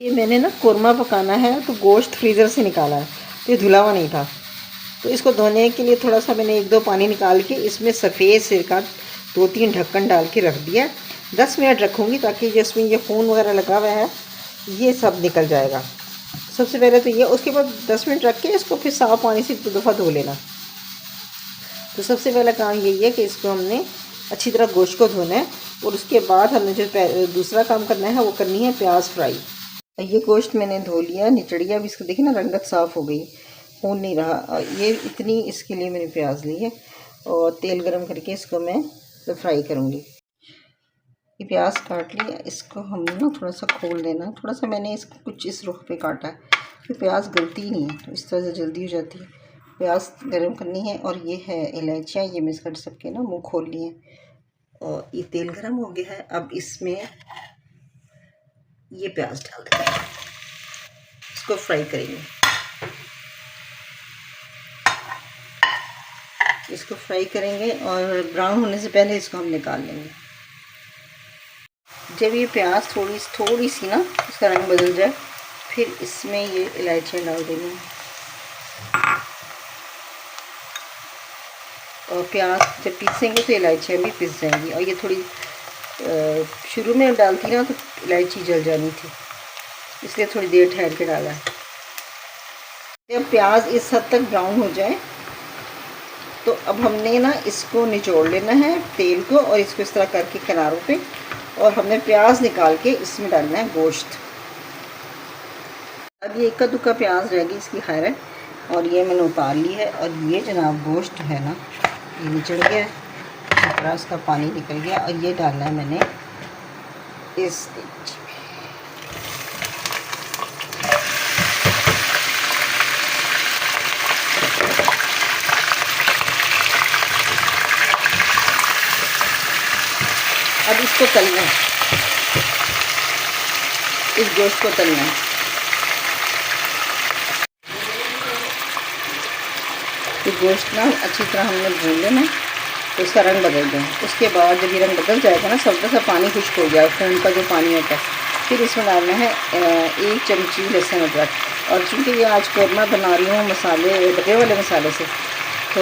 ये मैंने ना कोरमा पकाना है तो गोश्त फ्रीज़र से निकाला है, तो ये धुला हुआ नहीं था। तो इसको धोने के लिए थोड़ा सा मैंने 1-2 पानी निकाल के इसमें सफ़ेद सिर का 2-3 ढक्कन डाल के रख दिया। 10 मिनट रखूँगी ताकि जिसमें ये खून वगैरह लगा हुआ है ये सब निकल जाएगा। सबसे पहले तो ये, उसके बाद 10 मिनट रख के इसको फिर साफ़ पानी से 2 दफ़ा धो लेना। तो सबसे पहला काम यही है कि इसको हमने अच्छी तरह गोश्त को धोना है और उसके बाद हमने जो दूसरा काम करना है वो करनी है प्याज फ्राई। ये गोश्त मैंने धो लिया, निचड़िया भी इसको देखिए ना, रंगत साफ़ हो गई, खून नहीं रहा। ये इतनी इसके लिए मैंने प्याज ली है और तेल गरम करके इसको मैं तो फ्राई करूँगी। ये प्याज काट लिया, इसको हमने ना थोड़ा सा खोल देना। थोड़ा सा मैंने इसको कुछ इस रुख पे काटा है कि प्याज गलती ही नहीं है, तो इस तरह से जल्दी हो जाती है। प्याज गरम करनी है और ये है इलायचियाँ, ये मैं कर सबके ना मुँह खोल लिए और ये तेल गरम हो गया है। अब इसमें ये प्याज डाल देंगे, इसको फ्राई करेंगे। इसको फ्राई करेंगे और ब्राउन होने से पहले इसको हम निकाल लेंगे। जब ये प्याज थोड़ी सी ना इसका रंग बदल जाए, फिर इसमें ये इलायचियाँ डाल देंगे और प्याज जब पीसेंगे तो इलायचियाँ भी पिस जाएंगी। और ये थोड़ी शुरू में डालती ना तो इलायची जल जानी थी, इसलिए थोड़ी देर ठहर के डाला है। जब प्याज इस हद तक ब्राउन हो जाए तो अब हमने ना इसको निचोड़ लेना है तेल को, और इसको इस तरह करके किनारों पे, और हमने प्याज निकाल के इसमें डालना है गोश्त। अब ये इक्का दुक्का प्याज रहेगी इसकी, खैर है, और ये मैंने उतार ली है। और ये जनाब गोश्त है ना, ये निचड़ गया है, पूरा इसका पानी निकल गया, और ये डालना है मैंने इस अब इसको तलना है, इस गोश्त को तलना है। ये गोश्त ना अच्छी तरह हमने भून लेना है तो इसका रंग बदल जाए। उसके बाद जब ये रंग बदल जाएगा ना, सब सा पानी खुश्क हो जाए, खून का जो पानी होता है, फिर इसमें डालना है 1 चमची लहसुन अदरक। और चूँकि ये आज कोरमा बना रही हूँ मसाले, डब्बे वाले मसाले से, तो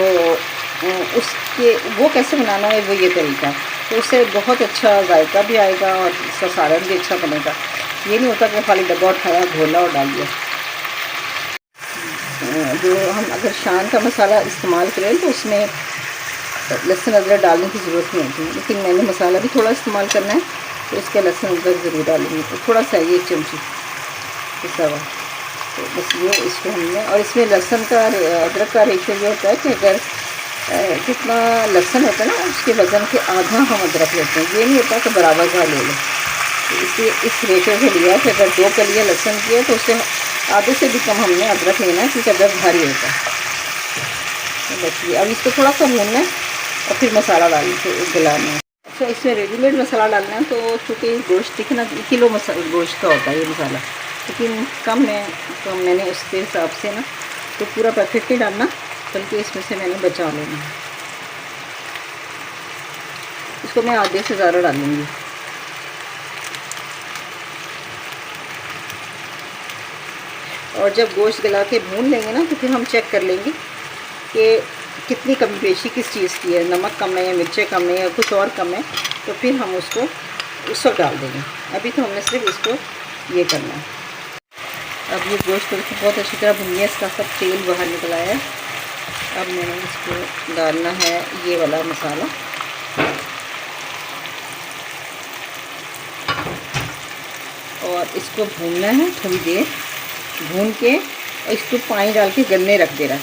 उसके वो कैसे बनाना है वो ये तरीका, तो उससे बहुत अच्छा जायका भी आएगा और इसका सालन भी अच्छा बनेगा। ये नहीं होता कि खाली डब्बा उठाया, घोला और डाल दिया। जो हम अगर शान का मसाला इस्तेमाल करें तो उसमें लहसुन अदरक डालने की ज़रूरत नहीं होती, लेकिन मैंने मसाला भी थोड़ा इस्तेमाल करना है तो इसके लहसुन अदरक ज़रूर डालेंगे। तो थोड़ा सा 1 चमची पिसा हुआ, तो बस ये इसको हमने, और इसमें लहसुन का अदरक का रेशो ये होता है कि अगर कितना लहसुन होता है ना उसके वज़न के आधा हम अदरक लेते हैं। ये नहीं होता कि बराबर का ले लें, तो इसलिए इस रेशो से लिया कि अगर 2 कलियाँ लहसुन की है तो उससे आधे से भी कम हमने अदरक लेना है, क्योंकि अदरक भारी होता है। तो बस ये अब इसको थोड़ा सा भूनना है और फिर मसाला डालना है, गलाना है। अच्छा, इसमें रेडीमेड मसाला डालना है, तो चूँकि गोश्त कितना किलो गोश्त का होता है ये मसाला, लेकिन कम है तो मैंने उसके हिसाब से ना तो पूरा पैकेट नहीं डालना, बल्कि इसमें से मैंने बचा लेना है। इसको मैं आधे से ज़्यादा डालूँगी। और जब गोश्त गला के भून लेंगे ना तो फिर हम चेक कर लेंगे कि कितनी कमी पेशी किस चीज़ की है, नमक कम है या मिर्चें कम है या कुछ और कम है, तो फिर हम उसको उस वक्त डाल देंगे। अभी तो हमने सिर्फ इसको ये करना है। अब ये गोश्त को बहुत अच्छी तरह भून लिया, इसका सब तेल बाहर निकल आया है। अब मैंने इसको डालना है ये वाला मसाला, और इसको भूनना है थोड़ी देर, भून के इसको पानी डाल के गलने रख देना।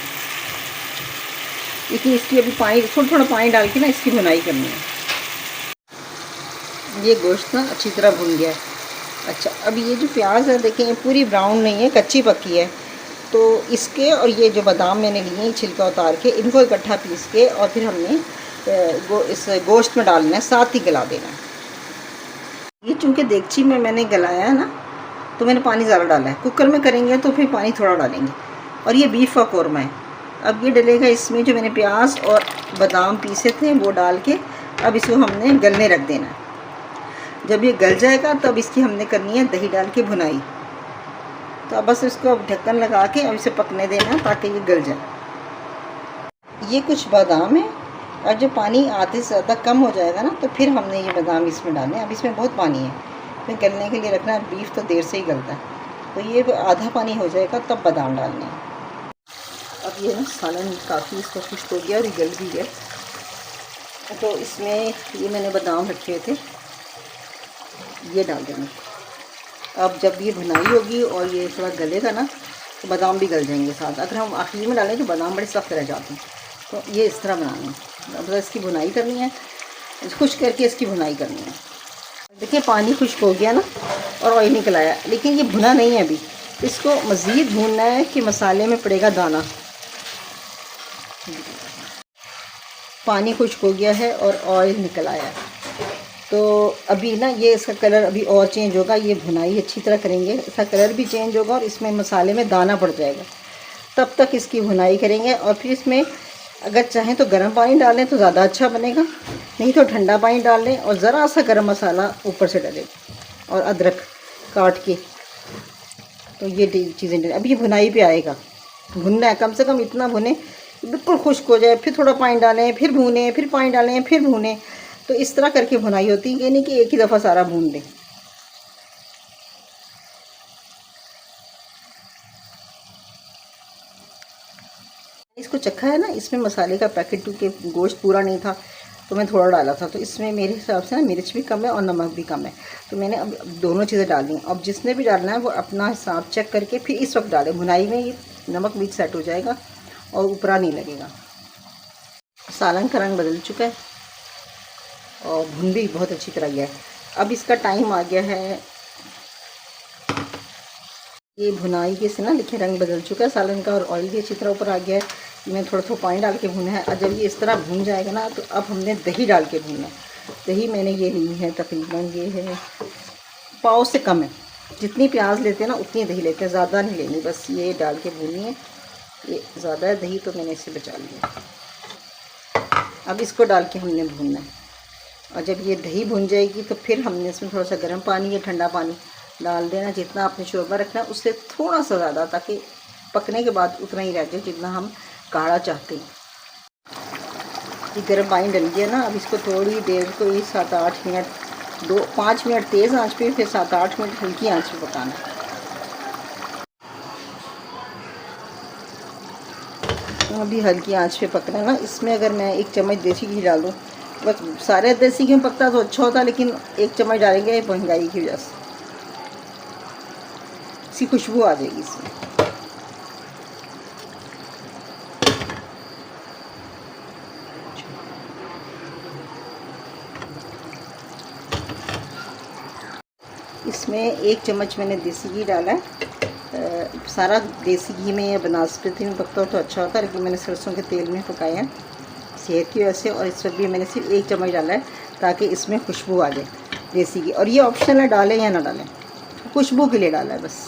लेकिन इसकी अभी पानी थोड़ा पानी डाल के ना इसकी भुनाई करनी है। ये गोश्त ना अच्छी तरह भुन गया है। अच्छा, अब ये जो प्याज है देखें, ये पूरी ब्राउन नहीं है, कच्ची पक्की है, तो इसके और ये जो बादाम मैंने लिए छिलका उतार के, इनको इकट्ठा पीस के और फिर हमने इस गोश्त में डालना है, साथ ही गला देना है। ये चूँकि देगची में मैंने गलाया है ना, तो मैंने पानी ज़्यादा डाला है। कुकर में करेंगे तो फिर पानी थोड़ा डालेंगे। और ये बीफ का कोरमा है। अब ये डलेगा इसमें, जो मैंने प्याज और बादाम पीसे थे वो डाल के अब इसको हमने गलने रख देना है। जब ये गल जाएगा तब इसकी हमने करनी है दही डाल के भुनाई। तो अब बस इसको अब ढक्कन लगा के अब इसे पकने देना ताकि ये गल जाए। ये कुछ बादाम है, और जब पानी आधे से ज़्यादा कम हो जाएगा ना तो फिर हमने ये बादाम इसमें डालने हैं। अब इसमें बहुत पानी है, फिर गलने के लिए रखना है। बीफ तो देर से ही गलता है, तो ये आधा पानी हो जाएगा तब बादाम डालने हैं। अब ये ना सालन काफ़ी इसका खुश्क हो गया और गल भी गया। तो इसमें ये मैंने बादाम रखे थे, ये डाल देंगे। अब जब ये भुनाई होगी और ये थोड़ा गलेगा ना तो बादाम भी गल जाएंगे साथ। अगर हम आखिरी में डालें तो बादाम बड़े सख्त रह जाते हैं, तो ये इस तरह बनाना है। अब इसकी भुनाई करनी है, खुश्क करके इसकी भुनाई करनी है। देखिए पानी खुश्क हो गया ना और ऑयल निकल आया, लेकिन ये भुना नहीं है अभी। इसको मज़ीद भूनना है कि मसाले में पड़ेगा दाना। पानी खुश्क हो गया है और ऑयल निकल आया है, तो अभी ना ये इसका कलर अभी और चेंज होगा। ये भुनाई अच्छी तरह करेंगे, इसका कलर भी चेंज होगा और इसमें मसाले में दाना पड़ जाएगा। तब तक इसकी भुनाई करेंगे। और फिर इसमें अगर चाहें तो गर्म पानी डालें तो ज़्यादा अच्छा बनेगा, नहीं तो ठंडा पानी डाल लें और ज़रा सा गर्म मसाला ऊपर से डालें और अदरक काट के। तो ये चीज़ें डालें। अभी भुनाई पे आएगा, भुनना है, कम से कम इतना भुने बिल्कुल खुश्क हो जाए। फिर थोड़ा पानी डालें, फिर भूनें, फिर पानी डालें, फिर भूनें। तो इस तरह करके भुनाई होती है, ये नहीं कि एक ही दफ़ा सारा भून दें। इसको चखा है ना, इसमें मसाले का पैकेट क्योंकि गोश्त पूरा नहीं था तो मैं थोड़ा डाला था, तो इसमें मेरे हिसाब से ना मिर्च भी कम है और नमक भी कम है। तो मैंने अब दोनों चीज़ें डाल दी। अब जिसने भी डालना है वो अपना हिसाब चेक करके फिर इस वक्त डालें। भुनाई में ये नमक बीच सेट हो जाएगा और ऊपरा नहीं लगेगा। सालन का रंग बदल चुका है और भुन भी बहुत अच्छी तरह गया है। अब इसका टाइम आ गया है, ये भुनाई के से ना लिखे रंग बदल चुका है सालन का और ऑयल भी अच्छी तरह ऊपर आ गया है। मैं थोड़ा थोड़ा पानी डाल के भुना है। और जब ये इस तरह भून जाएगा ना तो अब हमने दही डाल के भूनना है। दही मैंने ये ली है, तकरीबन ये है पाव से कम है। जितनी प्याज लेते हैं ना उतनी दही लेते हैं, ज़्यादा नहीं लेनी। बस ये डाल के भूननी है। ये ज़्यादा है दही तो मैंने इससे बचा लिया। अब इसको डाल के हमने भूनना है। और जब ये दही भुन जाएगी तो फिर हमने इसमें थोड़ा सा गर्म पानी या ठंडा पानी डाल देना। जितना आपने शोरबा रखना है उससे थोड़ा सा ज़्यादा, ताकि पकने के बाद उतना ही रह जाए जितना हम गाढ़ा चाहते हैं। ये गर्म पानी डल गया ना, अब इसको थोड़ी देर को 7-8 मिनट, 5 मिनट तेज़ आंच पे, फिर 7-8 मिनट हल्की आंच पे पकाना। अभी हल्की आंच पे पकना है ना। इसमें अगर मैं 1 चम्मच देसी घी डालूँ, बस सारे देसी घी में पकता तो अच्छा होता, लेकिन 1 चम्मच डालेंगे महंगाई की वजह से, सी खुशबू आ जाएगी इसमें। इसमें 1 चम्मच मैंने देसी घी डाला है। सारा देसी घी में या बनास्पति में पकता हो तो अच्छा होता है, लेकिन मैंने सरसों के तेल में पकाया है सेहत की वजह से। और इस वक्त भी मैंने सिर्फ 1 चम्मच डाला है ताकि इसमें खुशबू आ जाए देसी घी। और ये ऑप्शनल है, डालें या ना डालें, खुशबू के लिए डाला है बस।